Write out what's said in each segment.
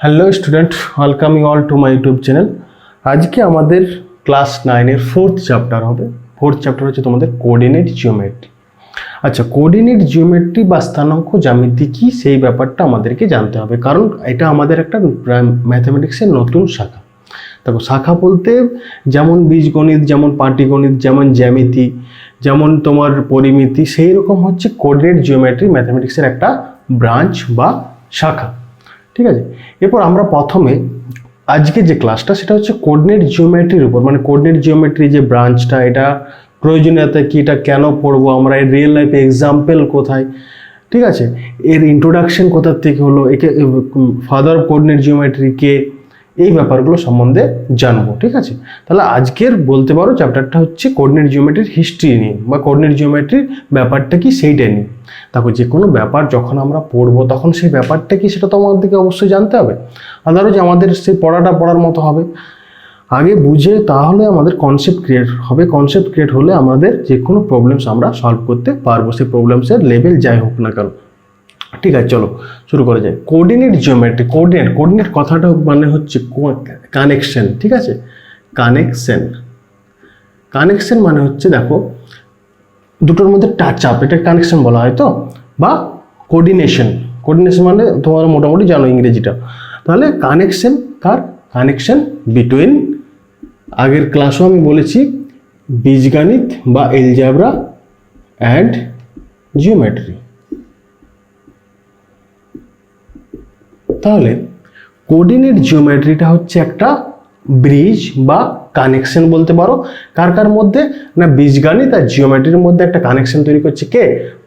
Hello student, welcome you all to my YouTube channel. আজকে আমাদের class 9-এর fourth chapter হবে। ফোর্থ চ্যাপ্টার হচ্ছে তোমাদের কোঅর্ডিনেট জিওমেট্রি। আচ্ছা, কোঅর্ডিনেট জিওমেট্রি বা স্থানাঙ্ক জ্যামিতি কি সেই ব্যাপারটা আমাদেরকে জানতে হবে, কারণ এটা আমাদের একটা ম্যাথমেটিক্সের নতুন শাখা। দেখো, শাখা বলতে যেমন বীজগণিত, যেমন পাটিগণিত, যেমন জ্যামিতি, যেমন তোমার পরিমিতি, সেই রকম হচ্ছে কোঅর্ডিনেট জিওমেট্রি ম্যাথমেটিক্সের একটা ব্রাঞ্চ বা শাখা। ঠিক আছে, এরপর আমরা প্রথমে আজকে যে ক্লাসটা সেটা হচ্ছে কোঅর্ডিনেট জিওমেট্রির উপর, মানে কোঅর্ডিনেট জিওমেট্রি যে ব্রাঞ্চটা, এটা প্রয়োজনীয়তা কি, এটা কেন পড়বো আমরা, এর রিয়েল লাইফ এক্সাম্পল কোথায়, ঠিক আছে, এর ইন্ট্রোডাকশন কোথার থেকে হলো, একে ফাদার অফ কোঅর্ডিনেট জিওমেট্রি কে, এই ব্যাপারগুলো সম্বন্ধে জানবো। ঠিক আছে, তাহলে আজকের বলতে পারো চ্যাপ্টারটা হচ্ছে কোঅর্ডিনেট জিওমেট্রির হিস্ট্রি নিয়ে বা কোঅর্ডিনেট জিওমেট্রির ব্যাপারটা কি সেইটা নিয়ে। দেখো, যে কোনো ব্যাপার যখন আমরা পড়বো তখন সেই ব্যাপারটা কি সেটা তো আমাদেরকে অবশ্যই জানতে হবে, আদারওয়াইজ আমাদের সেই পড়ার মতো হবে। আগে বুঝে তাহলে আমাদের কনসেপ্ট ক্রিয়েট হবে, কনসেপ্ট ক্রিয়েট হলে আমাদের যে কোনো প্রবলেমস আমরা সলভ করতে পারবো, সেই প্রবলেমসের লেভেল যাই হোক না কেন। ঠিক আছে, চলো শুরু করা যায়। কোঅর্ডিনেট জিওমেট্রি, কোঅর্ডিনেট কথাটা মানে হচ্ছে কানেকশন। ঠিক আছে, কানেকশন মানে হচ্ছে, দেখো, দুটোর মধ্যে টাচ আপ, এটা কানেকশন বলা হয় তো, বা কোঅর্ডিনেশন মানে তোমরা মোটামুটি জানো ইংরেজিটা। তাহলে কানেকশন বিটুইন, আগের ক্লাসও আমি বলেছি, বীজগণিত বা এলজেব্রা অ্যান্ড জিওমেট্রি। তাহলে কোঅর্ডিনেট জিওমেট্রিটা হচ্ছে একটা ব্রিজ বা কানেকশন বলতে পারো। কার মধ্যে না, বীজগণিত আর জিওমেট্রির মধ্যে একটা কানেকশন তৈরি করছে কে,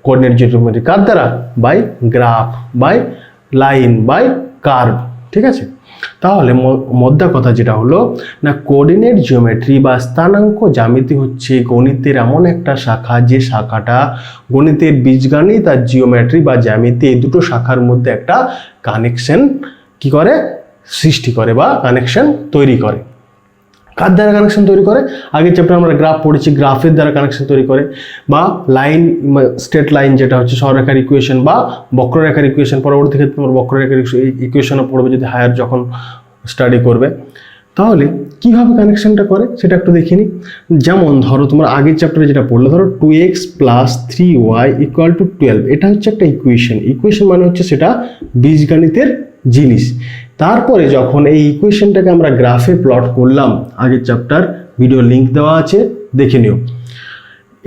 কোঅর্ডিনেট জিওমেট্রি। কার দ্বারা? By graph, by line, by curve. ঠিক আছে, তাহলে মোদ্দা কথা যেটা হলো না, কোঅর্ডিনেট জিওমেট্রি বা স্থানাঙ্ক জ্যামিতি হচ্ছে গণিতের এমন একটা শাখা, যে শাখাটা গণিতের বীজগণিত আর জিওমেট্রি বা জ্যামিতি এই দুটো শাখার মধ্যে একটা কানেকশন কি করে, সৃষ্টি করে বা কানেকশন তৈরি করে। কার দ্বারা কানেকশন তৈরি করে? আগের চ্যাপ্টার আমরা গ্রাফ পড়েছি, গ্রাফের দ্বারা কানেকশন তৈরি করে, বা লাইন, স্ট্রেট লাইন যেটা হচ্ছে সরলরেখার ইকুয়েশন বা বক্ররেখার ইকুয়েশন, পরবর্তী ক্ষেত্রে তোমার বক্ররেখার ইকুয়েশনও পড়বে যদি হায়ার যখন স্টাডি করবে। তাহলে কিভাবে কানেকশনটা করে সেটা একটু দেখে নিই। যেমন ধরো, তোমরা আগের চ্যাপ্টারে যেটা পড়লে, ধরো 2x + 3y = 12, এটা হচ্ছে একটা ইকুয়েশন মানে হচ্ছে সেটা বীজগণিতের জিনিস। তারপরে যখন এই ইকুয়েশনটাকে আমরা গ্রাফে প্লট করলাম, আগের চ্যাপ্টার ভিডিও লিংক দেওয়া আছে, দেখে নিও।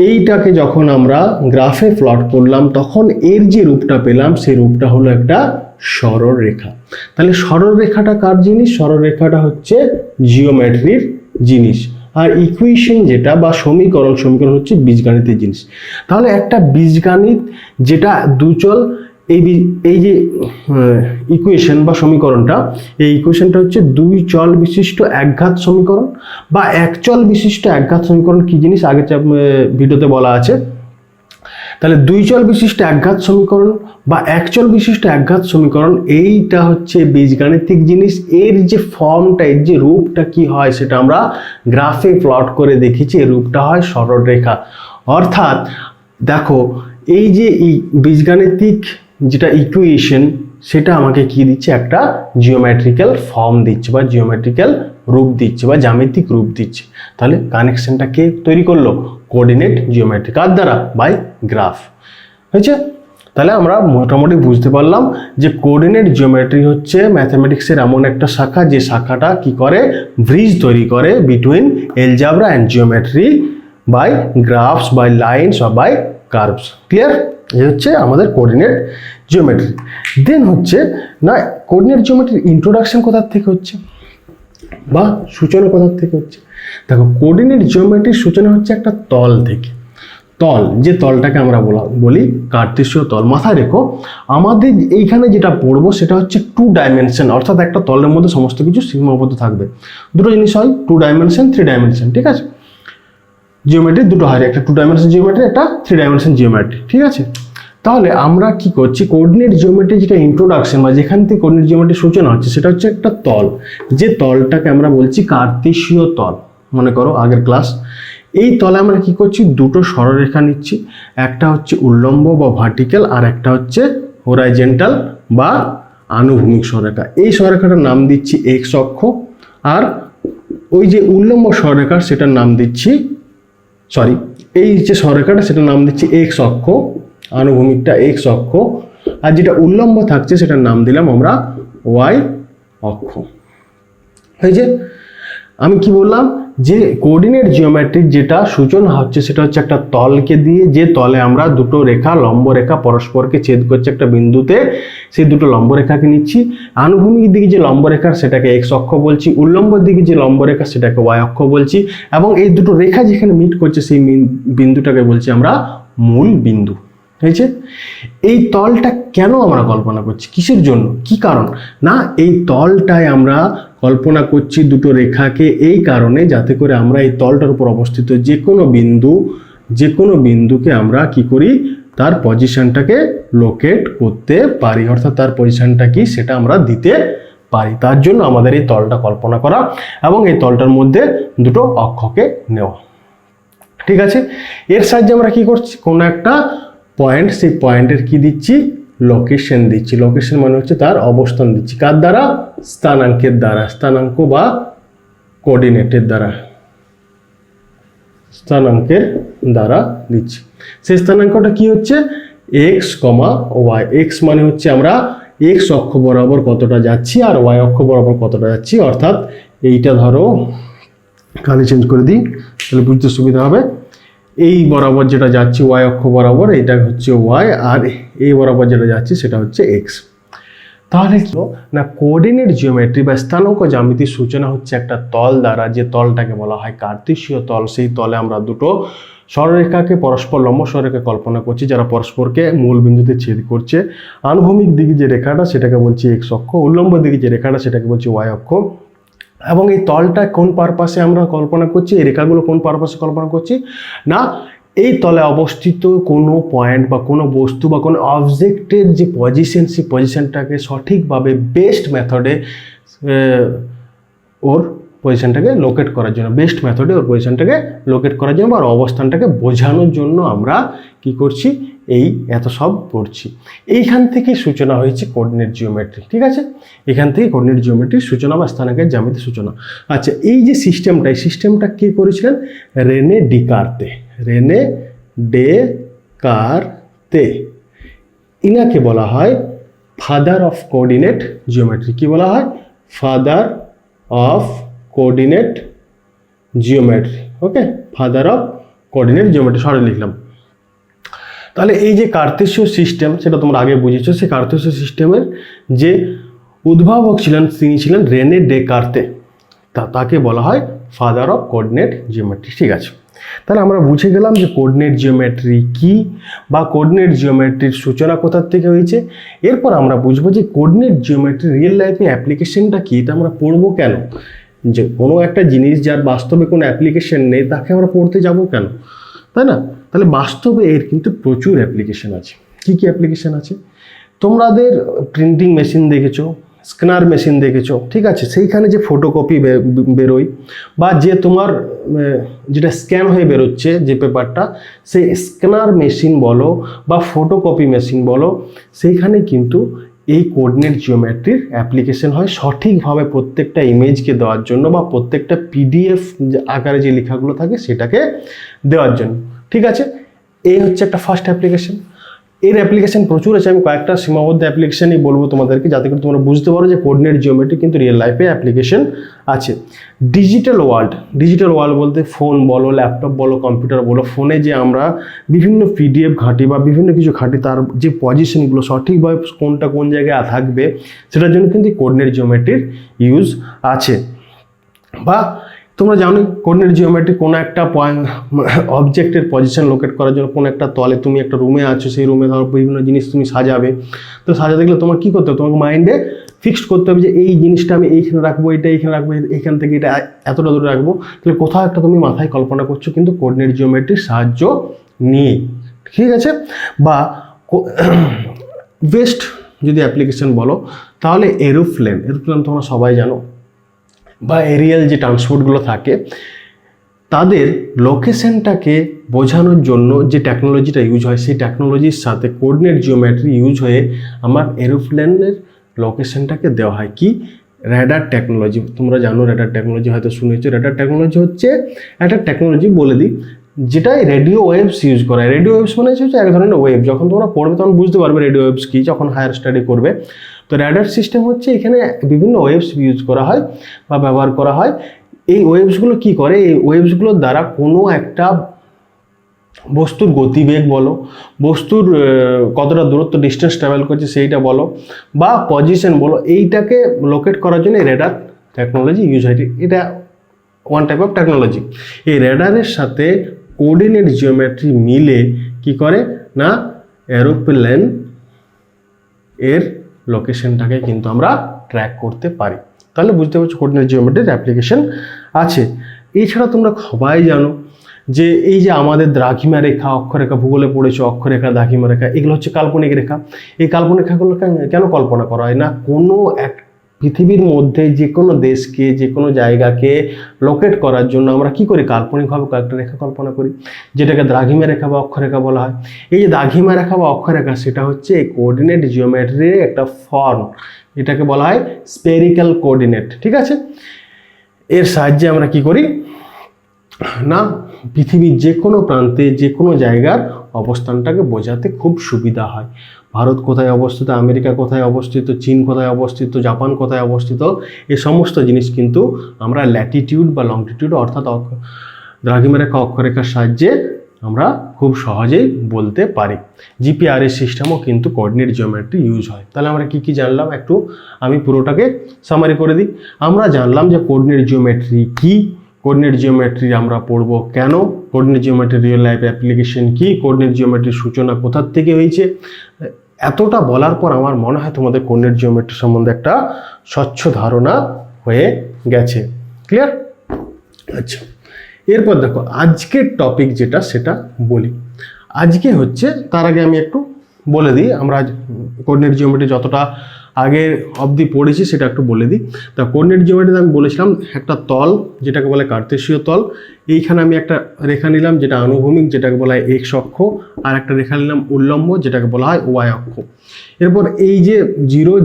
এইটাকে যখন আমরা গ্রাফে প্লট করলাম তখন এর যে রূপটা পেলাম সেই রূপটা হলো একটা সরলরেখা। তাহলে সরলরেখাটা কার জিনিস? সরলরেখাটা হচ্ছে জিওমেট্রির জিনিস, আর ইকুয়েশন যেটা বা সমীকরণ হচ্ছে বীজগণিতের জিনিস। তাহলে একটা বীজগণিত যেটা দুচল, এই যে ইকুয়েশন বা সমীকরণটা, এই ইকুয়েশনটা হচ্ছে দুই চল বিশিষ্ট একঘাত সমীকরণ বা একচল বিশিষ্ট একঘাত সমীকরণ। কি জিনিস আগের ভিডিওতে বলা আছে। তাহলে দুই চল বিশিষ্ট একঘাত সমীকরণ বা একচল বিশিষ্ট একঘাত সমীকরণ, এইটা হচ্ছে বীজগাণিতিক জিনিস। এর যে ফর্মটা, এর যে রূপটা কি হয় সেটা আমরা গ্রাফে প্লট করে দেখেছি, এর রূপটা হয় সরলরেখা। অর্থাৎ দেখো, এই যে বীজগাণিতিক যেটা ইকুয়েশন, সেটা আমাকে কি দিচ্ছে, একটা জিওমেট্রিক্যাল ফর্ম দিচ্ছে বা জিওমেট্রিক্যাল রূপ দিচ্ছে বা জ্যামিতিক রূপ দিচ্ছে। তাহলে কানেকশনটা কে তৈরি করলো? Coordinate geometry. কার দ্বারা? By graph. হয়েছে? তাহলে আমরা মোটামুটি বুঝতে পারলাম যে কোঅর্ডিনেট জিওমেট্রি হচ্ছে ম্যাথমেটিক্সের এমন একটা শাখা, যে শাখাটা কি করে, ব্রিজ তৈরি করে between algebra and geometry by graphs, by lines বা বাই কার্ভস। ক্লিয়ার? এই হচ্ছে আমাদের কোঅর্ডিনেট জিওমেট্রি। দেন হচ্ছে না, কোঅর্ডিনেট জিওমেট্রির ইন্ট্রোডাকশন কোথার থেকে হচ্ছে বা সূচনা কোথার থেকে হচ্ছে? দেখো, কোঅর্ডিনেট জিওমেট্রির সূচনা হচ্ছে একটা তল থেকে। তল, যে তলটাকে আমরা বলি কার্তেশীয় তল। মাথায় রেখো, আমাদের এইখানে যেটা পড়বো সেটা হচ্ছে 2 ডাইমেনশন, অর্থাৎ একটা তলের মধ্যে সমস্ত কিছু সীমাবদ্ধ থাকবে। দুটো জিনিস হয়, 2 ডাইমেনশন, 3 ডাইমেনশন। ঠিক আছে, জিওমেট্রি দুটো হয়, একটা 2 ডাইমেনশন জিওমেট্রি, একটা 3 ডাইমেনশন জিওমেট্রি। ঠিক আছে, তাহলে আমরা কি করছি, কোঅর্ডিনেট জিওমেট্রি যেটা ইন্ট্রোডাকশন বা যেখান থেকে কোঅর্ডিনেট জিওমেট্রির সূচনা হচ্ছে সেটা হচ্ছে একটা তল, যে তলটাকে আমরা বলছি কার্তেশীয় তল। মনে করো আগের ক্লাস, এই তলে আমরা কি করছি, দুটো সরলরেখা নিচ্ছি, একটা হচ্ছে উল্লম্ব বা ভার্টিক্যাল আর একটা হচ্ছে হরাইজন্টাল বা আনুভূমিক সরলরেখা। এই সরলরেখাটার নাম দিচ্ছি এক্স অক্ষ, আর ওই যে উল্লম্ব সরলরেখা সেটার নাম দিচ্ছি, এই যে সরলরেখাটা সেটার নাম দিচ্ছি এক্স অক্ষ, আনুভূমিকটা এক্স অক্ষ, আর যেটা উল্লম্ব থাকছে সেটার নাম দিলাম আমরা ওয়াই অক্ষ। এই যে আমি কি বললাম যে কোঅর্ডিনেট জিওমেট্রির যেটা সূচনা হচ্ছে সেটা হচ্ছে একটা তলকে দিয়ে, যে তলে আমরা দুটো রেখা লম্ব রেখা পরস্পরকে ছেদ করছে একটা বিন্দুতে, সেই দুটো লম্ব রেখাকে নিচ্ছি, আনুভূমিক দিকে যে লম্ব রেখা সেটাকে এক্স অক্ষ বলছি, উল্লম্ব দিকে যে লম্ব রেখা সেটাকে ওয়াই অক্ষ বলছি, এবং এই দুটো রেখা যেখানে মিট করছে সেই বিন্দুটাকে বলছি আমরা মূল বিন্দু। হয়েছে? এই তলটা কেন আমরা কল্পনা করছি, কিসের জন্য, কি কারণ? না, এই তলটায় আমরা কল্পনা করছি দুটো রেখাকে এই কারণে যাতে করে আমরা এই তলটার উপর অবস্থিত যে কোনো বিন্দুকে আমরা কি করি, তার পজিশনটাকে লোকেট করতে পারি, অর্থাৎ তার পজিশনটা কি সেটা আমরা দিতে পারি। তার জন্য আমাদের এই তলটা কল্পনা করা এবং এই তলটার মধ্যে দুটো অক্ষকে নেওয়া। ঠিক আছে? এর সাহায্যে আমরা কি করছি, কোনো একটা পয়েন্ট, সেই পয়েন্টের কি দিচ্ছি, লোকেশন দিচ্ছি। লোকেশন মানে হচ্ছে তার অবস্থান দিচ্ছি, কার দ্বারা, স্থানাঙ্কের দ্বারা, স্থানাঙ্ক বা কোঅর্ডিনেটের দ্বারা, স্থানাঙ্কের দ্বারা দিচ্ছি। সেই স্থানাঙ্কটা কি হচ্ছে, এক্স কমা ওয়াই। এক্স মানে হচ্ছে আমরা এক্স অক্ষ বরাবর কতটা যাচ্ছি আর ওয়াই অক্ষ বরাবর কতটা যাচ্ছি, অর্থাৎ এইটা ধরো খালি চেঞ্জ করে দিই তাহলে বুঝতে সুবিধা হবে। এই বরাবর যেটা যাচ্ছি ওয়াই অক্ষ বরাবর, এটা হচ্ছে ওয়াই, আর এই বরাবর যেটা যাচ্ছি সেটা হচ্ছে এক্স। তাহলে কি না, কোঅর্ডিনেট জিওমেট্রি বা স্থানাঙ্ক জ্যামিতির সূচনা হচ্ছে একটা তল দ্বারা, যে তলটাকে বলা হয় কার্তেশীয় তল। সেই তলে আমরা দুটো সরলরেখাকে পরস্পর লম্ব সরলরেখা কল্পনা করছি যারা পরস্পরকে মূল বিন্দুতে ছেদ করছে। আনুভূমিক দিকে যে রেখাটা সেটাকে বলছি এক্স অক্ষ, উল্লম্ব দিকে যে রেখাটা সেটাকে বলছি ওয়াই অক্ষ। এবং এই তলটা কোন পারপাসে আমরা কল্পনা করছি, এই রেখাগুলো কোন পারপাসে কল্পনা করছি না, এই তলে অবস্থিত কোনো পয়েন্ট বা কোনো বস্তু বা কোনো অবজেক্টের যে পজিশন, সেই পজিশনটাকে সঠিকভাবে বেস্ট মেথডে ওর পজিশনটাকে লোকেট করার জন্য, বেস্ট মেথডে ওর পজিশনটাকে লোকেট করার জন্য বা অবস্থানটাকে বোঝানোর জন্য আমরা কি করছি, এই এত সব করছি। এইখান থেকেই সূচনা হয়েছে কোঅর্ডিনেট জিওমেট্রি। ঠিক আছে? এখান থেকে কোঅর্ডিনেট জিওমেট্রির সূচনা বা স্থানাঙ্কের জ্যামিতির সূচনা। আচ্ছা, এই যে সিস্টেমটা, এই সিস্টেমটা কে করেছিলেন, রেনে ডিকার্তে। রেনে ডেকার্তে, ইনাকে বলা হয় ফাদার অফ কোঅর্ডিনেট জিওমেট্রি। কি বলা হয়, father of coordinate geometry. Okay, father of coordinate geometry সরে লিখলাম। তাহলে এই যে কার্তেশীয় সিস্টেম সেটা তোমরা আগে বুঝেছো, সেই কার্তেশীয় সিস্টেমের যে উদ্ভাবক ছিলেন তিনি ছিলেন রেনে ডেকার্তে, তাকে বলা হয় ফাদার অফ কোঅর্ডিনেট জিওমেট্রি। ঠিক আছে, তাহলে আমরা বুঝে গেলাম যে কোঅর্ডিনেট জিওমেট্রি কি বা কোঅর্ডিনেট জিওমেট্রির সূচনা কোথা থেকে হয়েছে। এরপর আমরা বুঝবো যে কোঅর্ডিনেট জিওমেট্রি রিয়েল লাইফে অ্যাপ্লিকেশনটা কি, এটা আমরা পড়বো কেন। যে কোনো একটা জিনিস যার বাস্তবে কোনো অ্যাপ্লিকেশন নেই তাকে আমরা পড়তে যাব কেন, তাই না? তাহলে বাস্তবে এর কিন্তু প্রচুর অ্যাপ্লিকেশন আছে। কি কি অ্যাপ্লিকেশন আছে, তোমাদের প্রিন্টিং মেশিন দেখেছো, স্ক্যানার মেশিন দেখেছো, ঠিক আছে? সেইখানে যে ফটোকপি বেরোয় বা যে তোমার যেটা স্ক্যান হয়ে বেরোচ্ছে যে পেপারটা, সেই স্ক্যানার মেশিন বলো বা ফটোকপি মেশিন বলো, সেইখানে কিন্তু এই কোঅর্ডিনেট জিওমেট্রির অ্যাপ্লিকেশন হয় সঠিকভাবে প্রত্যেকটা ইমেজকে দেওয়ার জন্য বা প্রত্যেকটা পিডিএফ আকারে যে লেখাগুলো থাকে সেটাকে দেওয়ার জন্য। ঠিক আছে, এই হচ্ছে একটা ফার্স্ট অ্যাপ্লিকেশন। এর অ্যাপ্লিকেশন প্রচুর আছে, আমি কয়েকটা সীমাবদ্ধ অ্যাপ্লিকেশনই বলবো তোমাদেরকে যাতে করে তোমরা বুঝতে পারো যে কোঅর্ডিনেট জিওমেট্রি কিন্তু রিয়েল লাইফে অ্যাপ্লিকেশন আছে। ডিজিটাল ওয়ার্ল্ড বলতে ফোন বলো, ল্যাপটপ বলো, কম্পিউটার বলো, ফোনে যে আমরা বিভিন্ন পিডিএফ ঘাঁটি বা বিভিন্ন কিছু ঘাঁটি, তার যে পজিশনগুলো সঠিকভাবে কোনটা কোন জায়গায় থাকবে সেটার জন্য কিন্তু কোঅর্ডিনেট জিওমেট্রির ইউজ আছে। বা তোমরা জানো কোঅর্ডিনেট জিওমেট্রি কোনো একটা পয়েন্ট অবজেক্টের পজিশন লোকেট করার জন্য, কোনো একটা তলে তুমি একটা রুমে আছো, সেই রুমে ধরো বিভিন্ন জিনিস তুমি সাজাবে, তো সাজাতে গেলে তোমার কী করতে হবে, তোমাকে মাইন্ডে ফিক্সড করতে হবে যে এই জিনিসটা আমি এইখানে রাখবো, এটা এইখানে রাখবো, এইখান থেকে এটা এতটা দূরে রাখবো। তাহলে কোথাও একটা তুমি মাথায় কল্পনা করছো কিন্তু কোঅর্ডিনেট জিওমেট্রির সাহায্য নিয়ে। ঠিক আছে, বা বেস্ট যদি অ্যাপ্লিকেশন বলো তাহলে এরোপ্লেন তোমরা সবাই জানো, বা এরিয়াল যে ট্রান্সপোর্টগুলো থাকে তাদের লোকেশনটাকে বোঝানোর জন্য যে টেকনোলজিটা ইউজ হয়, সেই টেকনোলজির সাথে কোঅর্ডিনেট জিওমেট্রি ইউজ হয়ে আমার এরোপ্লেনের লোকেশনটাকে দেওয়া হয় কি রেডার টেকনোলজি। তোমরা জানো রেডার টেকনোলজি হয়তো শুনেছো। রেডার টেকনোলজি হচ্ছে একটা টেকনোলজি বলে দিই যেটাই রেডিও ওয়েভস ইউজ করা হয়। রেডিও ওয়েভস মানে হচ্ছে এক ধরনের ওয়েভ। যখন তোমরা পড়বে তখন বুঝতে পারবে রেডিও ওয়েভস কি, যখন হায়ার স্টাডি করবে। তো রেডার সিস্টেম হচ্ছে এখানে বিভিন্ন ওয়েভস ইউজ করা হয় বা ব্যবহার করা হয়। এই ওয়েভসগুলো কি করে, এই ওয়েভসগুলোর দ্বারা কোনো একটা বস্তুর গতিবেগ বলো, বস্তুর কতটা দূরত্ব ডিস্টেন্স ট্রাভেল করছে সেইটা বলো, বা পজিশন বলো, এইটাকে লোকেট করার জন্য রেডার টেকনোলজি ইউজ হয়। এটা ওয়ান টাইপ অফ টেকনোলজি। এই রেডারের সাথে কোঅর্ডিনেট জিওমেট্রি মিলে কি করে না এরোপ্লেন এর লোকেশনটাকে কিন্তু আমরা ট্র্যাক করতে পারি। তাহলে বুঝতে পারছো কোঅর্ডিনেট জিওমেট্রির অ্যাপ্লিকেশন আছে। এছাড়া তোমরা সবাই জানো যে এই যে আমাদের দ্রাঘিমা রেখা, অক্ষরেখা, ভূগোলে পড়েছো অক্ষরেখা, দ্রাঘিমা রেখা, এগুলো হচ্ছে কাল্পনিক রেখা। এই কাল্পনিক রেখাগুলো কেন কল্পনা করা হয় না, কোনো এক পৃথিবীর মধ্যে যে কোনো দেশকে, যে কোনো জায়গাকে লোকেট করার জন্য আমরা কি করি, কাল্পনিকভাবে কয়েকটা রেখা কল্পনা করি, যেটাকে দ্রাঘিমা রেখা বা অক্ষরেখা বলা হয়। এই যে দ্রাঘিমা রেখা বা অক্ষরেখা, সেটা হচ্ছে এই কোঅর্ডিনেট জিওমেট্রির একটা ফর্ম। এটাকে বলা হয় স্পেরিক্যাল কোঅর্ডিনেট। ঠিক আছে, এর সাহায্যে আমরা কি করি না পৃথিবীর যে কোনো প্রান্তে যে কোনো জায়গার অবস্থানটাকে বোঝাতে খুব সুবিধা হয়। ভারত কোথায় অবস্থিত, আমেরিকা কোথায় অবস্থিত, চীন কোথায় অবস্থিত, জাপান কোথায় অবস্থিত, এই সমস্ত জিনিস কিন্তু আমরা ল্যাটিটিউড বা লংটিটিউড অর্থাৎ দ্রাঘিমা রেখা অক্ষরেখার সাহায্যে আমরা খুব সহজেই বলতে পারি। জিপিআরএস সিস্টেমও কিন্তু কোঅর্ডিনেট জিওমেট্রি ইউজ হয়। তাহলে আমরা কি কি জানলাম একটু আমি পুরোটাকে সামারি করে দিই। আমরা জানলাম যে কোঅর্ডিনেট জিওমেট্রি কি, কোঅর্ডিনেট জিওমেট্রি আমরা পড়বো কেন, coordinate geometry real life application কি, কোঅর্ডিনেট জিওমেট্রির সূচনা কোথার থেকে হয়েছে। এতটা বলার পর আমার মনে হয় তোমাদের কোঅর্ডিনেট জিওমেট্রি সম্বন্ধে একটা স্বচ্ছ ধারণা হয়ে গেছে। ক্লিয়ার? আচ্ছা, এরপর দেখো আজকের টপিক যেটা সেটা বলি। আজকে হচ্ছে, তার আগে আমি একটু বলে দিই আমরা কোঅর্ডিনেট জিওমেট্রি যতটা আগে অবধি পড়েছি সেটা একটু বলে দিই। তা কোঅর্ডিনেট জিওমেট্রিতে আমি বলেছিলাম একটা তল যেটাকে বলে কার্তেশীয় তল, এইখানে আমি একটা রেখা নিলাম যেটা আনুভূমিক, যেটাকে বলা হয় এক্স অক্ষ, আর একটা রেখা নিলাম উল্লম্ব যেটাকে বলা হয় ওয়াই অক্ষ। এরপর এই যে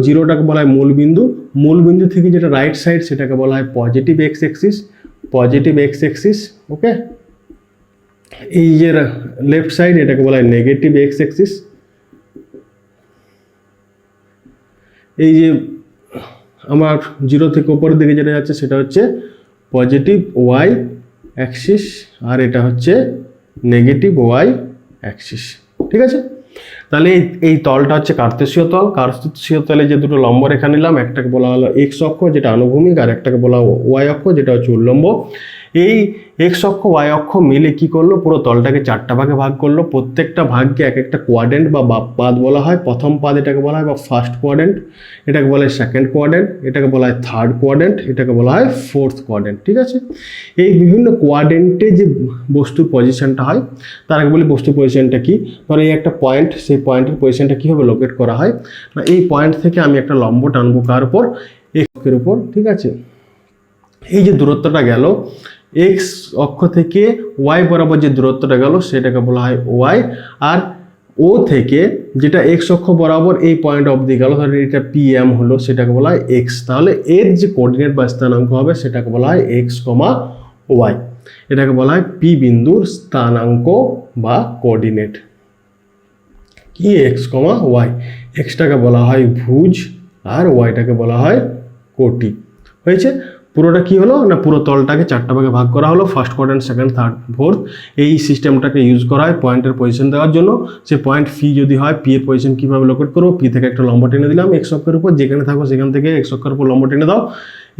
জিরোটাকে বলা হয় মূলবিন্দু, মূলবিন্দু থেকে যেটা রাইট সাইড সেটাকে বলা হয় positive X axis, positive X axis. Okay, এই যে লেফট সাইড এটাকে বলা হয় নেগেটিভ এক্স এক্সিস। এই যে আমার জিরো থেকে উপরের দিকে যেটা যাচ্ছে সেটা হচ্ছে পজিটিভ ওয়াই অ্যাক্সিস, আর এটা হচ্ছে নেগেটিভ ওয়াই অ্যাক্সিস। ঠিক আছে, তাহলে এই তলটা হচ্ছে কার্তেশীয় তল। কার্তেশীয় তলে যে দুটো লম্ব রেখা নিলাম, একটাকে বলা হলো এক্স অক্ষ যেটা আনুভূমিক, আর একটাকে বলা ওয়াই অক্ষ যেটা হচ্ছে উল্লম্ব। এই এক্স অক্ষ ওয়াই অক্ষ মিলে কি করলো, পুরো তলটাকে চারটা ভাগে ভাগ করলো। প্রত্যেকটা ভাগকে এক একটা কোয়াড্রেন্ট বা পাদ বলা হয়। প্রথম পাদ এটাকে বলা হয় বা ফার্স্ট কোয়াড্রেন্ট, এটাকে বলা হয় সেকেন্ড কোয়াড্রেন্ট, এটাকে বলা হয় থার্ড কোয়াড্রেন্ট, এটাকে বলা হয় ফোর্থ কোয়াড্রেন্ট। ঠিক আছে, এই বিভিন্ন কোয়াড্রেন্টে যে বস্তুর পজিশনটা হয়, তার আগে বলি বস্তুর পজিশনটা কি। ধরো এই একটা পয়েন্ট, সেই পয়েন্টের পজিশনটা কীভাবে লোকেট করা হয় না, এই পয়েন্ট থেকে আমি একটা লম্ব টানবো কার উপর, এক্সের উপর। ঠিক আছে, এই যে দূরত্বটা গেল এক্স অক্ষ থেকে ওয়াই বরাবর যে দূরত্বটা গেল সেটাকে বলা হয় ওয়াই, আর ও থেকে যেটা এক্স অক্ষ বরাবর এই পয়েন্ট অবধি গেল, ধরো এটা পি এম হলো, সেটাকে বলা হয় এক্স। তাহলে এর যে কোঅর্ডিনেট বা স্থানাঙ্ক হবে সেটাকে বলা হয় এক্স কমা ওয়াই। এটাকে বলা হয় পি বিন্দুর স্থানাঙ্ক বা কোঅর্ডিনেট কি এক্স কমা ওয়াই। এক্সটাকে বলা হয় ভুজ আর ওয়াইটাকে বলা হয় কোটি। হয়েছে, পুরোটা কি হলো না পুরো তলটাকে চারটা ভাগে ভাগ করা হলো, first quadrant, second, third, fourth. এই সিস্টেমটাকে ইউজ করা হয় পয়েন্টের পজিশন দেওয়ার জন্য। সে পয়েন্ট পি যদি হয়, পি এর পজিশন কীভাবে লোকেট করবো, পি থেকে একটা লম্ব টেনে দিলাম এক্স অক্ষের উপর, যেখানে থাকবো সেখান থেকে এক্স অক্ষের উপর লম্ব টেনে দাও।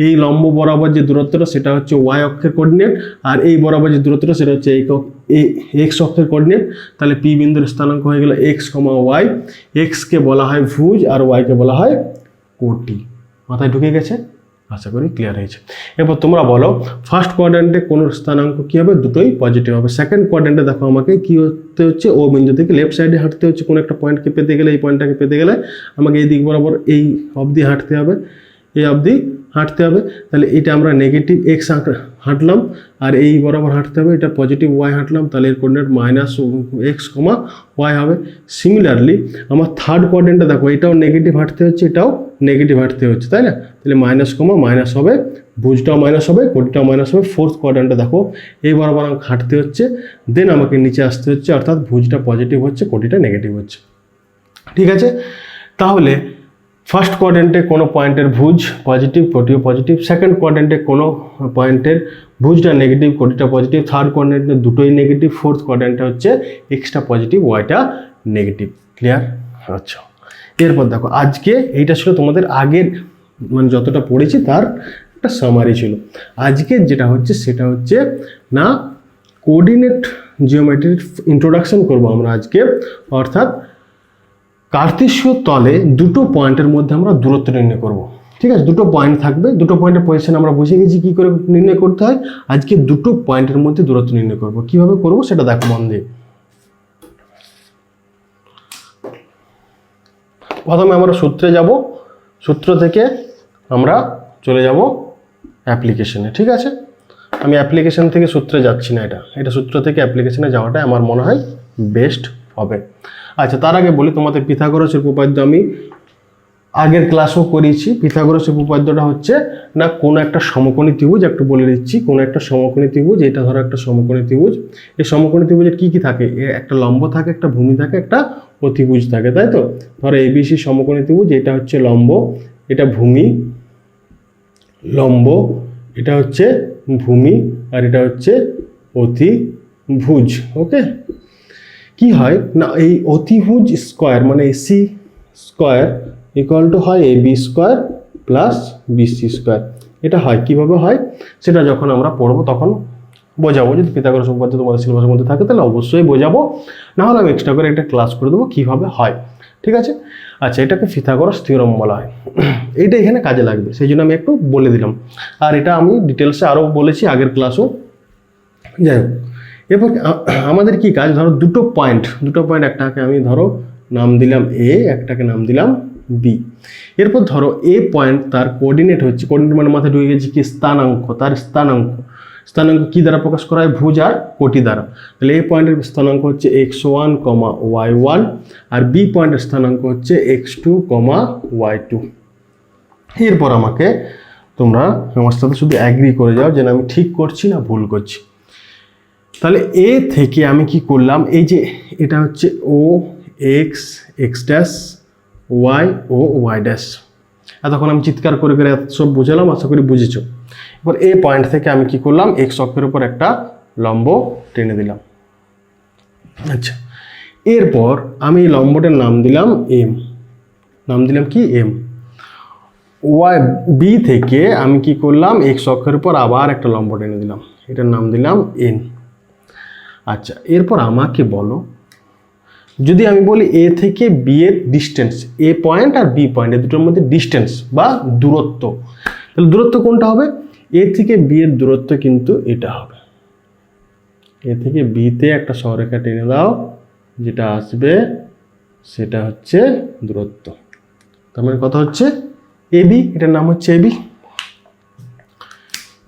এই লম্ব বরাবর যে দূরত্বটা সেটা হচ্ছে ওয়াই অক্ষের কোঅর্ডিনেট, আর এই বরাবর যে দূরত্বটা সেটা হচ্ছে এক্স অক্ষের কোঅর্ডিনেট। তাহলে পি বিন্দুর স্থানাঙ্ক হয়ে গেল এক্স কমা ওয়াই। এক্সকে বলা হয় ভুজ আর ওয়াইকে বলা হয় কোটি। মাথায় ঢুকে গেছে? আশা করি ক্লিয়ার হয়েছে। এবার তোমরা বলো ফার্স্ট কোয়াড্রেন্টে কোন স্থানাঙ্ক কী হবে, দুটোই পজিটিভ হবে। সেকেন্ড কোয়াড্রেন্টে দেখো আমাকে কী হতে হচ্ছে, ও বিন্দু থেকে লেফট সাইডে হাঁটতে হচ্ছে, কোনো একটা পয়েন্টকে পেতে গেলে, এই পয়েন্টটাকে পেতে গেলে আমাকে এই দিক বরাবর এই অবধি হাঁটতে হবে। এই অবধি হাঁটতে হবে। তাহলে এটা আমরা নেগেটিভ এক্স হাঁটলাম, আর এই বরাবর হাঁটতে হবে, এটা পজিটিভ ওয়াই হাঁটলাম, তাহলে এর কোঅর্ডিনেট মাইনাস এক্স কমা ওয়াই হবে। সিমিলারলি আমার থার্ড কোঅর্ডিনেটটা দেখো, এটাও নেগেটিভ হাঁটতে হচ্ছে, এটাও নেগেটিভ হাঁটতে হচ্ছে, তাই না? তাহলে মাইনাস কমা মাইনাস হবে, ভুজটাও মাইনাস হবে, কোটিটাও মাইনাস হবে। ফোর্থ কোয়াড্রেন্টটা দেখো, এই বরাবর আমাকে হাঁটতে হচ্ছে, দেন আমাকে নিচে আসতে হচ্ছে, অর্থাৎ ভুজটা পজিটিভ হচ্ছে, কোটিটা নেগেটিভ হচ্ছে। ঠিক আছে, তাহলে ফার্স্ট কোয়াড্রেন্টে কোনো পয়েন্টের ভুজ পজিটিভ, কোটিও পজিটিভ। সেকেন্ড কোয়াড্রেন্টে কোনো পয়েন্টের ভুজটা নেগেটিভ, কোটিটা পজিটিভ। থার্ড কোয়াড্রেন্টে দুটোই নেগেটিভ। ফোর্থ কোয়াড্রেন্টে হচ্ছে এক্সটা পজিটিভ, ওয়াইটা নেগেটিভ। ক্লিয়ার? আচ্ছা, এরপর দেখো, আজকে এইটা ছিল তোমাদের আগের মানে যতটা পড়েছি তার একটা সামারি ছিল। আজকের যেটা হচ্ছে সেটা হচ্ছে না কোঅর্ডিনেট জিওমেট্রির ইন্ট্রোডাকশন করব আমরা আজকে, অর্থাৎ কার্তেশীয় তলে দুটো পয়েন্টের মধ্যে আমরা দূরত্ব নির্ণয় করব। ঠিক আছে, দুটো পয়েন্ট থাকবে, দুটো পয়েন্টের পজিশন আমরা বুঝে গেছি কী করে নির্ণয় করতে হয়। আজকে দুটো পয়েন্টের মধ্যে দূরত্ব নির্ণয় করব, কিভাবে করব সেটা দেখো মন দিয়ে। প্রথমে আমরা সূত্রে যাব, সূত্র থেকে আমরা চলে যাব অ্যাপ্লিকেশনে। ঠিক আছে, আমি অ্যাপ্লিকেশন থেকে সূত্রে যাচ্ছি না, এটা সূত্র থেকে অ্যাপ্লিকেশনে যাওয়াটাই আমার মনে হয় বেস্ট হবে। আচ্ছা, তার আগে বলি তোমাদের পিথাগোরাসের উপপাদ্য আমি আগের ক্লাসও করিয়েছি। পিথাগোরাসের উপপাদ্যটা হচ্ছে না কোনো একটা সমকোণী ত্রিভুজ, একটু বলে দিচ্ছি, কোনো একটা সমকোণী ত্রিভুজ, এটা ধরো একটা সমকোণী ত্রিভুজ। এই সমকোণী ত্রিভুজের কী কী থাকে? একটা লম্ব থাকে, একটা ভূমি থাকে, একটা অতিভুজ থাকে, তাই তো? ধরো এবিসি সমকোণী ত্রিভুজ, এটা হচ্ছে লম্ব, এটা ভূমি, লম্ব, এটা হচ্ছে ভূমি, আর এটা হচ্ছে অতিভুজ। ওকে, কি হয় না এই অতিভুজ স্কোয়ার মানে এসি স্কোয়ার ইকুয়াল টু হয় AB square plus BC square. এটা হয় কিভাবে হয় সেটা যখন আমরা পড়বো তখন বোঝাবো। যদি পিথাগোরাস উপপাদ্য তোমাদের সিলেবাসের মধ্যে থাকে তাহলে অবশ্যই বোঝাবো, না হলে আমি এক্সট্রা করে একটা ক্লাস করে দেবো কীভাবে হয়। ঠিক আছে, আচ্ছা, এটাকে পিথাগোরাস থিওরাম বলা হয়। এইটা এখানে কাজে লাগবে, সেই জন্য আমি একটু বলে দিলাম, আর এটা আমি ডিটেলসে আরও বলেছি আগের ক্লাসও। যাই হোক, এরপর আমাদের কি কাজ, ধরো দুটো পয়েন্ট, একটাকে আমি ধরো নাম দিলাম এ, একটাকে নাম দিলাম বি। এরপর ধরো এ পয়েন্ট, তার কোঅর্ডিনেট হচ্ছে, কোঅর্ডিনেট মানে মাথায় ঢুকে গেছে কি স্থানাঙ্ক, তার স্থানাঙ্ক কি দ্বারা প্রকাশ করা হয়? ভুজ আর কোটি দ্বারা। তাহলে এ পয়েন্টের স্থানাঙ্ক হচ্ছে x1, y1, আর বি পয়েন্টের স্থানাঙ্ক হচ্ছে x2, y2। এরপর আমাকে তোমরা আমার সাথে শুধু অ্যাগ্রি করে যাও যে আমি ঠিক করছি না ভুল করছি। তাহলে এ থেকে আমি কি করলাম, এই যে এটা হচ্ছে ও এক্স, এক্স ড্যাশ, ওয়াই ও ওয়াই ড্যাশ। এতক্ষণ আমি চিৎকার করে করে সব বুঝালাম, আশা করি বুঝেছো। এবার এ পয়েন্ট থেকে আমি কি করলাম, এক্স অক্ষের উপর একটা লম্ব টেনে দিলাম। আচ্ছা, এরপর আমি লম্বটার নাম দিলাম এম, নাম দিলাম কি এম। ওয়াই বি থেকে আমি কি করলাম, এক্স অক্ষের উপর আবার একটা লম্ব টেনে দিলাম, এটার নাম দিলাম এন। আচ্ছা, এরপর আমাকে বলো, যদি আমি বলি এ থেকে বি এর ডিস্টেন্স, এ পয়েন্ট আর বি পয়েন্ট এই দুটোর মধ্যে ডিস্টেন্স বা দূরত্ব, তাহলে দূরত্ব কোনটা হবে? এ থেকে বি এর দূরত্ব কিন্তু এটা হবে। এ থেকে বিতে একটা সরলরেখা টেনে দাও, যেটা আসবে সেটা হচ্ছে দূরত্ব। তার মানে কথা হচ্ছে এবি, এটার নাম হচ্ছে এবি,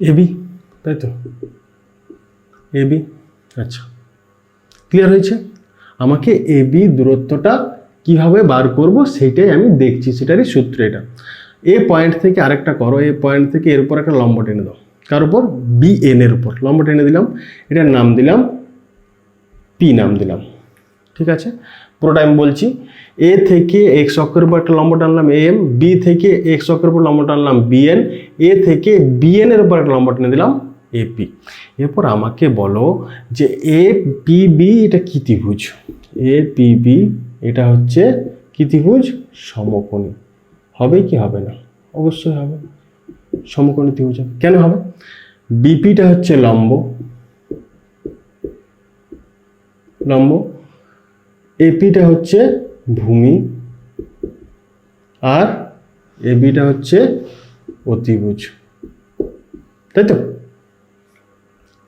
এবি, তাই তো? এবি। আচ্ছা, ক্লিয়ার হয়েছে? আমাকে এবি দূরত্বটা কিভাবে বার করব সেইটাই আমি দেখছি, সেটারই সূত্র এটা। এ পয়েন্ট থেকে আরেকটা করো, এ পয়েন্ট থেকে এর উপর একটা লম্ব টেনে দাও, কার উপর? বি এন এর উপর লম্ব টেনে দিলাম, এটার নাম দিলাম পি, নাম দিলাম। ঠিক আছে, পুরোটা আমি বলছি। এ থেকে এক্স অক্ষের উপর একটা লম্ব টানলাম এম, বি থেকে এক্স অক্ষের উপর লম্ব টানলাম বিএন, এ থেকে বিএন এর উপর একটা লম্ব টেনে দিলাম এপি। এরপর আমাকে বলো যে এ পি বি এটা কি ত্রিভুজ? এ পি বি এটা হচ্ছে কি ত্রিভুজ? সমকোণী। হবে কি হবে না? অবশ্যই হবে, সমকোণী ত্রিভুজ হবে। কেন হবে? বিপিটা হচ্ছে লম্ব, লম্ব, এপিটা হচ্ছে ভূমি, আর এবিটা হচ্ছে অতিভুজ, তাই তো?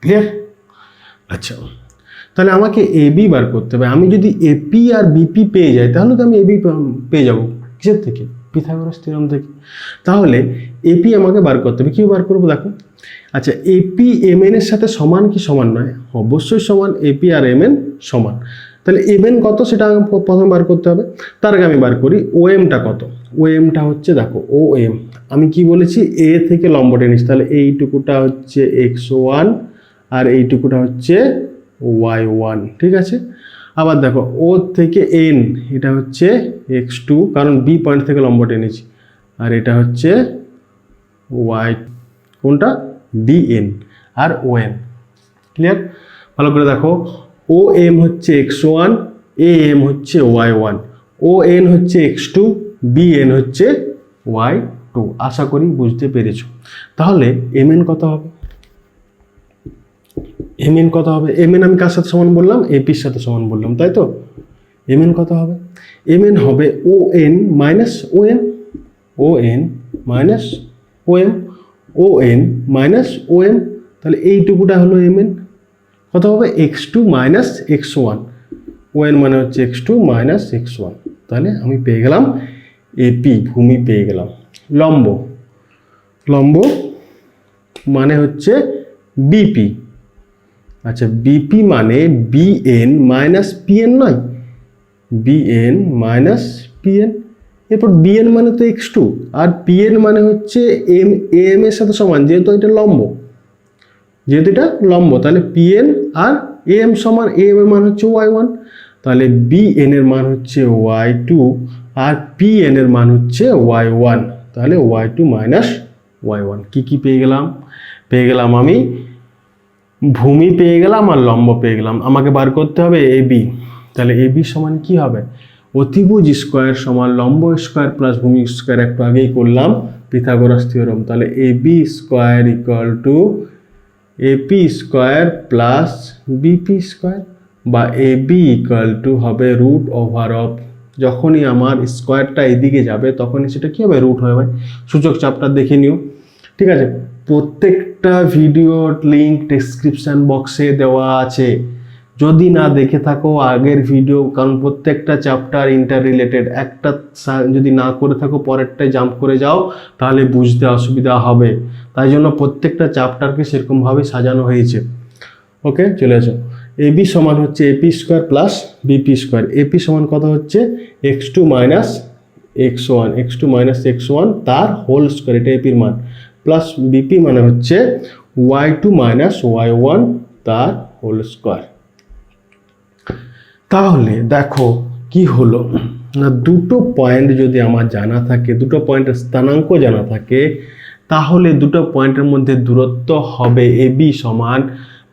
ক্লিয়ার? আচ্ছা, তাহলে আমাকে এবি বার করতে হবে। আমি যদি এপি আর বিপি পেয়ে যাই তাহলে তো আমি এবি পেয়ে যাব। কিসের থেকে? পিথাগোরাস থিওরেম থেকে। তাহলে এপি আমাকে বার করতে হবে, কী বার করবো দেখো। আচ্ছা, এপি এম এন এর সাথে সমান কি সমান নয়? অবশ্যই সমান, এপি আর এম এন সমান। তাহলে এম এন কত সেটা প্রথমে বার করতে হবে। তার আগে আমি বার করি ও এমটা কত। ও এমটা হচ্ছে দেখো, ও এম আমি কি বলেছি, এ থেকে লম্ব টেনেছি, তাহলে এইটুকুটা হচ্ছে x1 আর এইটুকুটা হচ্ছে y1, ঠিক আছে। আবার দেখো ও থেকে এন, এটা হচ্ছে x2, কারণ বি পয়েন্ট থেকে লম্ব টেনেছি, আর এটা হচ্ছে y, কোনটা, ডিএন আর ও এন। ক্লিয়ার? ভালো করে দেখো, ও এম হচ্ছে x1, এ এম হচ্ছে y1, ও এন হচ্ছে x2, বি এন হচ্ছে y2। আশা করি বুঝতে পেরেছো। তাহলে এম এন কত হবে? এম এন কত হবে? এম এন আমি কার সাথে সমান বললাম? এপির সাথে সমান বললাম, তাই তো। এম এন কত হবে? এম এন হবে ও এন মাইনাস ও এম, ও এন মাইনাস ও এম, ও এন মাইনাস ও এম। তাহলে এইটুকুটা হলো এম এন। কত হবে? x2 minus x1, O N মানে হচ্ছে x2 মাইনাস x1। তাহলে আমি পেয়ে গেলাম এপি, ভূমি পেয়ে গেলাম। লম্ব, লম্ব মানে হচ্ছে বিপি। আচ্ছা, বিপি মানে বিএন মাইনাস পিএন নয়, বিএন মাইনাস পিএন। এরপর বিএন মানে তো x2, আর পিএন মানে হচ্ছে এম এম এর সাথে সমান, যেহেতু এটা লম্ব, যেহেতু এটা লম্ব, তাহলে পিএন আর এম সমান, এম এর মান হচ্ছে y1, তাহলে বিএন এর মান হচ্ছে y2 আর পিএন এর মান হচ্ছে y1, তাহলে y2 মাইনাস y1। কি পেয়ে গেলাম? পেয়ে গেলাম আমি ভূমি পেয়ে গেলাম আর লম্ব পেয়ে গেলাম। আমাকে বার করতে হবে এবি। তাহলে এবি সমান কি হবে? অতিভুজ স্কোয়ার সমান লম্ব স্কোয়ার প্লাস ভূমি স্কোয়ার, একটু আগেই করলাম পিথাগোরাস থিওরেম। তাহলে AB square equal to AP square plus BP square, বা এবি ইকুয়াল টু হবে রুট ওভার অফ, যখনই আমার স্কোয়ারটা এদিকে যাবে তখনই সেটা কী হবে? রুট হবে। সূচক চাপটা দেখে নিও, ঠিক আছে। প্রত্যেকটা ভিডিওর লিঙ্ক ডেসক্রিপশান বক্সে দেওয়া আছে, যদি না দেখে থাকো আগের ভিডিও, কারণ প্রত্যেকটা চ্যাপ্টার ইন্টার রিলেটেড। একটা যদি না করে থাকো পরেরটায় জাম্প করে যাও, তাহলে বুঝতে অসুবিধা হবে। তাই জন্য প্রত্যেকটা চ্যাপ্টারকে সেরকমভাবেই সাজানো হয়েছে। ওকে, চলে আসো। এবি সমান হচ্ছে AP square plus BP square. AP সমান কত হচ্ছে? x2 minus x1, x2 minus x1 তার হোল স্কোয়ার, এটা এপির মান, প্লাস বিপি মানে হচ্ছে y2 মাইনাস y1 তার হোল স্কোয়ার। তাহলে দেখো কি হলো না, দুটো পয়েন্ট যদি আমার জানা থাকে, দুটো পয়েন্টের স্থানাঙ্ক জানা থাকে, তাহলে দুটো পয়েন্টের মধ্যে দূরত্ব হবে এবি সমান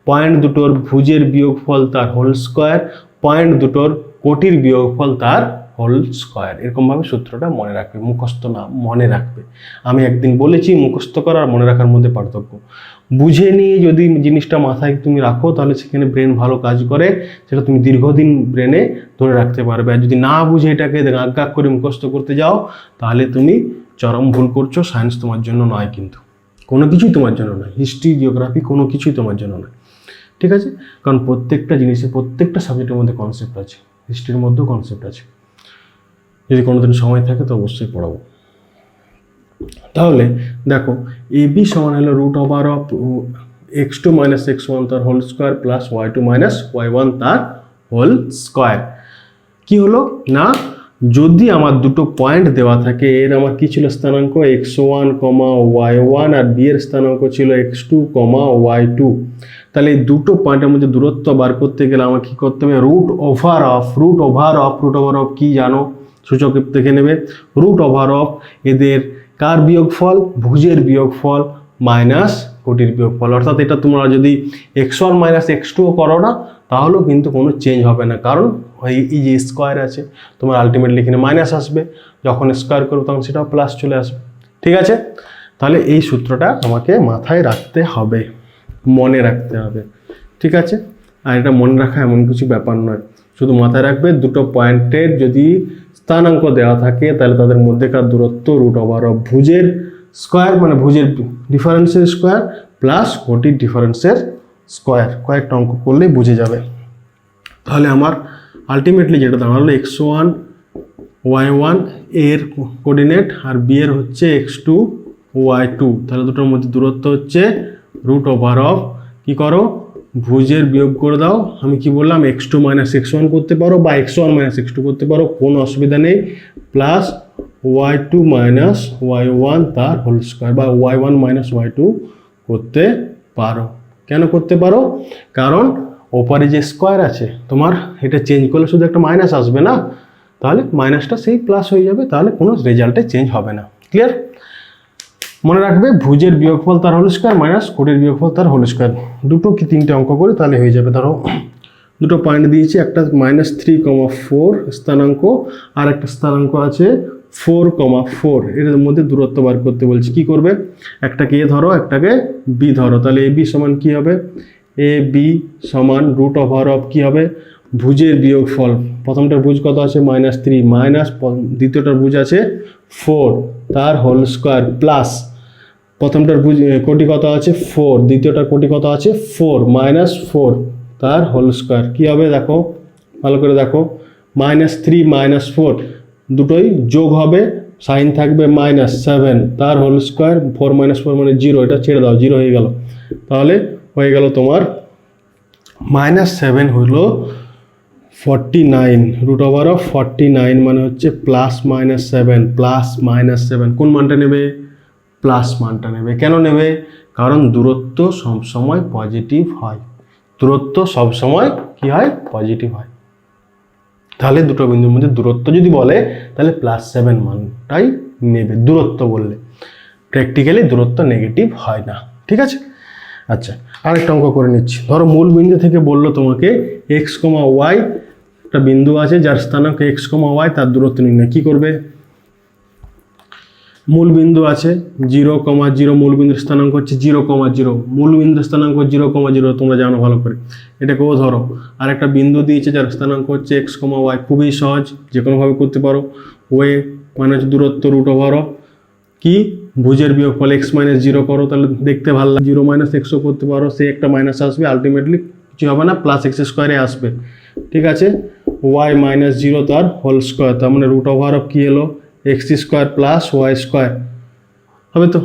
পয়েন্ট দুটোর ভুজের বিয়োগফল তার হোল স্কোয়ার, পয়েন্ট দুটোর কোটির বিয়োগফল তার হোল স্কোয়ার। এরকমভাবে সূত্রটা মনে রাখবে, মুখস্থ না, মনে রাখবে। আমি একদিন বলেছি মুখস্থ করা আর মনে রাখার মধ্যে পার্থক্য। বুঝে নিয়ে যদি জিনিসটা মাথায় তুমি রাখো, তাহলে সেখানে ব্রেন ভালো কাজ করে, সেটা তুমি দীর্ঘদিন ব্রেনে ধরে রাখতে পারবে। আর যদি না বুঝে এটাকে গাগ করে মুখস্থ করতে যাও, তাহলে তুমি চরম ভুল করছো। সায়েন্স তোমার জন্য নয়, কিন্তু কোনো কিছুই তোমার জন্য নয়, হিস্ট্রি জিওগ্রাফি কোনো কিছুই তোমার জন্য নয়, ঠিক আছে। কারণ প্রত্যেকটা জিনিসে, প্রত্যেকটা সাবজেক্টের মধ্যে কনসেপ্ট আছে, হিস্ট্রির মধ্যেও কনসেপ্ট আছে। যদি কোনোদিন সময় থাকে তো অবশ্যই পড়াবো। তাহলে দেখো এবি সমান হলো root over of x2 minus x1 তার whole square plus y2 minus y1 তার হোল স্কোয়ার। কি হলো না, যদি আমার দুটো পয়েন্ট দেওয়া থাকে, এর আমার কি ছিল স্থানাঙ্ক x1, y1, আর বি এর স্থানাঙ্ক ছিল x2, y2। তাহলে এই দুটো পয়েন্টের মধ্যে দূরত্ব বার করতে গেলে আমার কি করতে হবে? Root over of, root over of, root over of কি জানো? সূচক দেখে নেবে। রুট ওভার অফ এদের কার বিয়োগফল? ভুজের বিয়োগফল মাইনাস কোটির বিয়োগফল। অর্থাৎ এটা তোমরা যদি x1 মাইনাস x2 করো না, তাহলেও কিন্তু কোনো চেঞ্জ হবে না, কারণ এই যে স্কোয়ার আছে, তোমার আলটিমেটলি এখানে মাইনাস আসবে, যখন স্কোয়ার করবে তখন সেটাও প্লাস চলে আসবে, ঠিক আছে। তাহলে এই সূত্রটা আমাকে মাথায় রাখতে হবে, মনে রাখতে হবে, ঠিক আছে। আর এটা মনে রাখা এমন কিছু ব্যাপার নয়, শুধু মাথায় রাখবে দুটো পয়েন্টের যদি স্থানাঙ্ক দেওয়া থাকে, তাহলে তাদের মধ্যেকার দূরত্ব রুট ওভার অফ ভুজের স্কোয়ার, মানে ভুজের ডিফারেন্সের স্কোয়ার প্লাস কোটির ডিফারেন্সের স্কোয়ার। কয়েকটা অঙ্ক করলেই বুঝে যাবে। তাহলে আমার আলটিমেটলি যেটা দাঁড়ালো x1, y1, এর কোঅর্ডিনেট আর বি এর হচ্ছে x2 y2, তাহলে দুটোর মধ্যে দূরত্ব হচ্ছে √অফ কি করো ভুজের বিয়োগ করে দাও। আমি কি বললাম x2 - x1 করতে পারো বা x1 - x2 করতে পারো, কোনো অসুবিধা নেই, প্লাস y2 - y1 তার হোল স্কোয়ার বা y1 - y2 করতে পারো। কেন করতে পারো? কারণ ওপারে যে স্কোয়ার আছে তোমার, এটা চেঞ্জ করলে শুধু একটা মাইনাস আসবে না, তাহলে মাইনাসটা সেই প্লাস হয়ে যাবে, তাহলে কোনো রেজাল্টে চেঞ্জ হবে না। ক্লিয়ার? মনে রাখবে ভুজের বিয়োগফল তার হোল স্কোয়ার মাইনাস কোণের বিয়োগফল তার হোল স্কোয়ার, দুটো কি তিনটে অঙ্ক করে তাহলে হয়ে যাবে। ধরো দুটো পয়েন্ট দিয়েছি, একটা -3,4 স্থানাঙ্ক আর একটা স্থানাঙ্ক আছে 4,4, এর মধ্যে দূরত্ব বার করতে বলছি। কি করবে? একটাকে এ ধরো, একটাকে বি ধরো, তাহলে এ বি সমান কি হবে? এ বি সমান √অফ কি হবে? ভুজের বিয়োগফল, প্রথমটার ভুজ কত আছে -3 মাইনাস দ্বিতীয়টার ভুজ আছে 4 তার হোল স্কোয়ার প্লাস প্রথমটার ভুজ কোটি কত আছে 4, দ্বিতীয়টার কোটি কত আছে 4 -4 তার হোল স্কোয়ার। কী হবে দেখো, ভালো করে দেখো, -3 - 4 দুটোই যোগ হবে, সাইন থাকবে -7 তার হোল স্কোয়ার, 4 - 4 মানে 0, এটা ছেড়ে দাও, 0 হয়ে গেল। তাহলে হয়ে গেল তোমার -7 হলো 49, √অফ 49 মানে হচ্ছে +-7 কোন মানটা নেবে? প্লাস মানটা নেবে। কেন নেবে? কারণ দূরত্ব সবসময় পজিটিভ হয়, দূরত্ব সবসময় কি হয়? পজিটিভ হয়। তাহলে দুটো বিন্দুর মধ্যে দূরত্ব যদি বলে তাহলে +7 মানটাই নেবে দূরত্ব বললে, প্র্যাকটিক্যালি দূরত্ব নেগেটিভ হয় না। ঠিক আছে? আচ্ছা, আরেকটা অঙ্ক করে নিচ্ছি। ধরো মূল বিন্দু থেকে বললো তোমাকে x, y একটা বিন্দু আছে যার স্থানাঙ্ক x, y, তার দূরত্ব নির্ণয়। কি করবে? মূল বিন্দু আছে 0,0, মূল বিন্দুর স্থানাঙ্ক হচ্ছে 0,0, মূল বিন্দুর স্থানাঙ্ক 0,0 তোমরা জানো ভালো করে, এটাকেও ধরো। আর একটা বিন্দু দিয়েছে যার স্থানাঙ্ক হচ্ছে x, y, খুবই সহজ, যে কোনোভাবে করতে পারো। ওয়ে মানে হচ্ছে দূরত্ব √অফ কি ভুজের বিয়োগফল x - 0 করো, তাহলে দেখতে ভালো লাগে, 0 - xও করতে পারো, সে একটা মাইনাস আসবে, আলটিমেটলি কিছু হবে না, +x² আসবে। ঠিক আছে? y - 0 তার হোল স্কোয়ার, তার মানে √অফ কি এলো x² + y² হবে তো?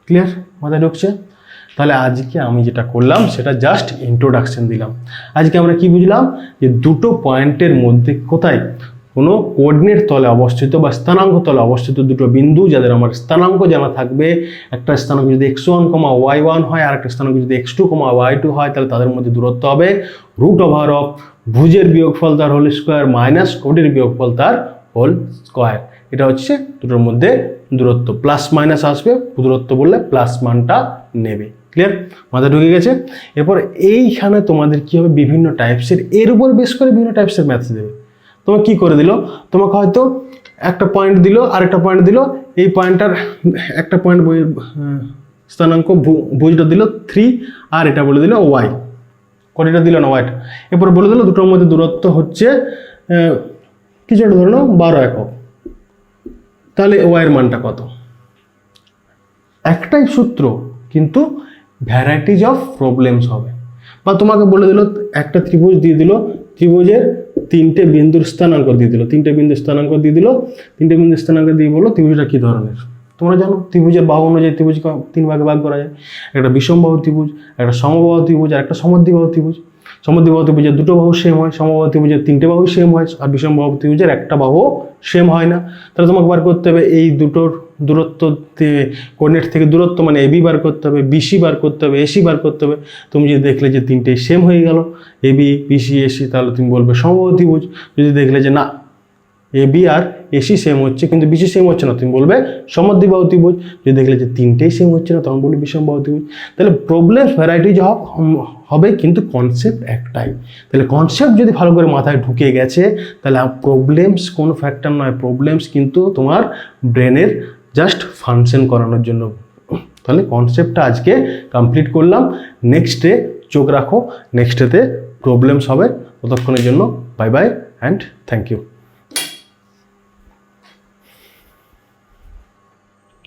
ক্লিয়ার? মাথায় ঢুকছে? তাহলে আজকে আমি যেটা করলাম সেটা জাস্ট ইন্ট্রোডাকশন দিলাম। আজকে আমরা কি বুঝলাম? যে দুটো পয়েন্টের মধ্যে কোথায় কোনো কোঅর্ডিনেট তলে অবস্থিত বা স্থানাঙ্ক তলে অবস্থিত দুটো বিন্দু, যাদের আমার স্থানাঙ্ক জানা থাকবে, একটা স্থানাঙ্ক যদি x1, y1 হয় আর একটা স্থানাঙ্ক যদি x2, y2 হয়, তাহলে তাদের মধ্যে দূরত্ব হবে √অফ ভুজের বিয়োগফল তার হোল স্কোয়ার মাইনাস কোণের বিয়োগফল তার হোল স্কোয়ার। এটা হচ্ছে দুটোর মধ্যে দূরত্ব, প্লাস মাইনাস আসবে, দূরত্ব বললে প্লাস মানটা নেবে। ক্লিয়ার? মাথা ঢুকে গেছে? এরপর এইখানে তোমাদের কি হবে, বিভিন্ন টাইপসের, এর উপর বেশ করে বিভিন্ন টাইপসের ম্যাথস দেবে। তোমাকে কি করে দিল, তোমাকে হয়তো একটা পয়েন্ট দিল, আরেকটা পয়েন্ট দিল, এই পয়েন্টটার একটা পয়েন্ট স্থানাঙ্ক ভুজটা দিল 3 আর এটা বলে দিল y, কোনটা দিল না yটা, এরপর বলে দিল দুটোর মধ্যে দূরত্ব হচ্ছে কিছু একটা ধরো 12 একক, তাহলে y এর মানটা কত? একটাই সূত্র কিন্তু ভ্যারাইটিজ অফ প্রবলেমস হবে। বা তোমাকে বলে দিল একটা ত্রিভুজ দিয়ে দিল, ত্রিভুজের তিনটে বিন্দুর স্থানাঙ্ক দিয়ে দিল, তিনটে বিন্দুর স্থানাঙ্ক দিয়ে বলো ত্রিভুজটা কি ধরনের। তোমরা জানো ত্রিভুজের বাহু অনুযায়ী ত্রিভুজকে 3 ভাগে ভাগ করা যায়, একটা বিষমবাহু ত্রিভুজ, একটা সমবাহু ত্রিভুজ আর একটা সমদ্বিবাহু ত্রিভুজ। সমদ্বিবাহু ত্রিভুজের দুটো বাহু সেম হয়, সমবাহু ত্রিভুজের 3টে বাহু সেম হয়, আর বিষমবাহু ত্রিভুজের একটা বাহু সেম হয় না। তাহলে তোমাকে বার করতে হবে এই দুটোর দূরত্ব, কোঅর্ডিনেট থেকে দূরত্ব মানে এবি বার করতে হবে, বিসি বার করতে হবে, এসি বার করতে হবে। তুমি যদি দেখলে যে তিনটেই সেম হয়ে গেল এবি, বিসি, এসি, তাহলে তুমি বলবে সমবাহু ত্রিভুজ। যদি দেখলে যে না এবি আর এসি সেম হচ্ছে কিন্তু বিসি সেম হচ্ছে না, তুমি বলবে সমদ্বিবাহু ত্রিভুজ। যদি দেখলে যে তিনটেই সেম হচ্ছে না, তখন বলবে বিষমবাহু ত্রিভুজ। তাহলে প্রবলেমস ভ্যারাইটিজ হবে কিন্তু কনসেপ্ট একটাই। তাহলে কনসেপ্ট যদি ভালো করে মাথায় ঢুকে গেছে, তাহলে প্রবলেমস কোনো ফ্যাক্টর নয়, প্রবলেমস কিন্তু তোমার ব্রেনের জাস্ট ফাংশন করানোর জন্য। তাহলে কনসেপ্টটা আজকে কমপ্লিট করলাম। নেক্সট ডে চোখ রাখো, নেক্সট ডেতে প্রবলেমস হবে। ততক্ষণের জন্য bye bye and thank you.